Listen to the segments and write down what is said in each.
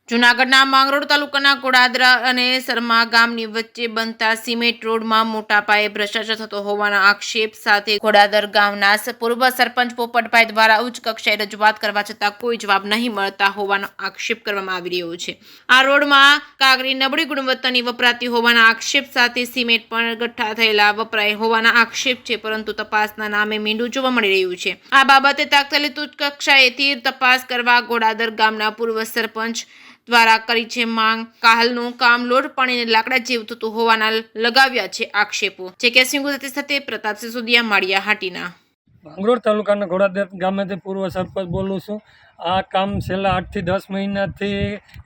જૂનાગઢના માંગરોળ તાલુકાના ગોડાદરા અને સરમા ગામની વચ્ચે બનતા સિમેન્ટ રોડમાં મોટા પાયે ભ્રષ્ટાચાર થતો હોવાના આક્ષેપ સાથે ગોડાદર ગામના પૂર્વ સરપંચ પોપટભાઈ દ્વારા ઉચ્ચ કક્ષાએ રજૂઆત કરવા છતાં કોઈ જવાબ નહીં મળતા હોવાનો આક્ષેપ કરવામાં આવી રહ્યો છે। આ રોડમાં કાંકરી નબળી ગુણવત્તાની વપરાતી હોવાના આક્ષેપ સાથે સિમેન્ટ પણ ગઠ્ઠા થયેલા વપરાય હોવાના આક્ષેપ છે, પરંતુ તપાસના નામે મીંડું જોવા મળી રહ્યું છે। આ બાબતે તાત્કાલિક ઉચ્ચ કક્ષાએથી તપાસ કરવા ગોડાદર ગામના પૂર્વ સરપંચ દ્વારા કરી છે માંગ। કાહલનું કામ લોટ પાણીને લાકડા જેવું થતું હોવાના લગાવ્યા છે આક્ષેપો। જે કે ગુજરાતી સાથે પ્રતાપસિંહ સુધિયા માળિયા હાટીના માંગરોળ તાલુકાના ગોડાદર ગામેથી પૂર્વ સરપંચ બોલું છું। આ કામ છેલ્લા 8 થી 10 મહિનાથી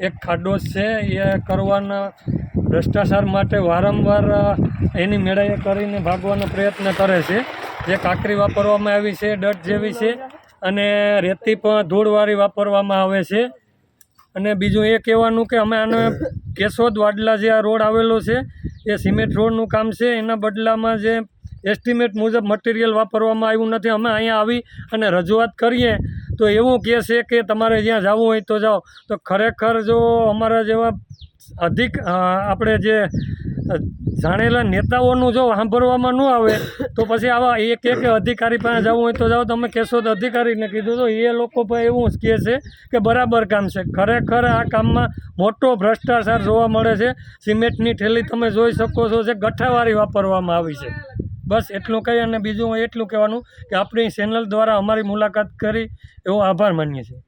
એક ખાડો છે એ કરવાના ભ્રષ્ટાચાર માટે વારંવાર એની મેળાએ કરીને ભાગવાનો પ્રયત્ન કરે છે। જે કાંકરી વાપરવામાં આવી છે ડટ જેવી છે અને રેતી પણ ધૂળવાળી વાપરવામાં આવે છે। અને બીજું એ કહેવાનું કે અમે આને કેશોદ વાડલા જે આ રોડ આવેલો છે એ સિમેન્ટ રોડનું કામ છે, એના બદલામાં જે એસ્ટિમેટ મુજબ મટીરિયલ વાપરવામાં આવ્યું નથી। અમે અહીંયા આવી અને રજૂઆત કરીએ તો એવું કહે છે કે તમારે જ્યાં જવું હોય તો જાઓ। તો ખરેખર જો અમારા જેવા આપણે જે જાણેલા નેતાઓનું જો સાંભળવામાં ન આવે તો પછી આવા એક અધિકારી પાસે જવું હોય તો જાઓ। તમે કેશોદ અધિકારીને કીધું તો એ લોકો પણ એવું જ કહે છે કે બરાબર કામ છે। ખરેખર આ કામમાં મોટો ભ્રષ્ટાચાર જોવા મળે છે। સિમેન્ટની થેલી તમે જોઈ શકો છો જે ગઠ્ઠાવાળી વાપરવામાં આવી છે। બસ એટલું કહી અને બીજું એટલું કહેવાનું કે આપણી ચેનલ દ્વારા અમારી મુલાકાત કરી એવો આભાર માનીએ છીએ।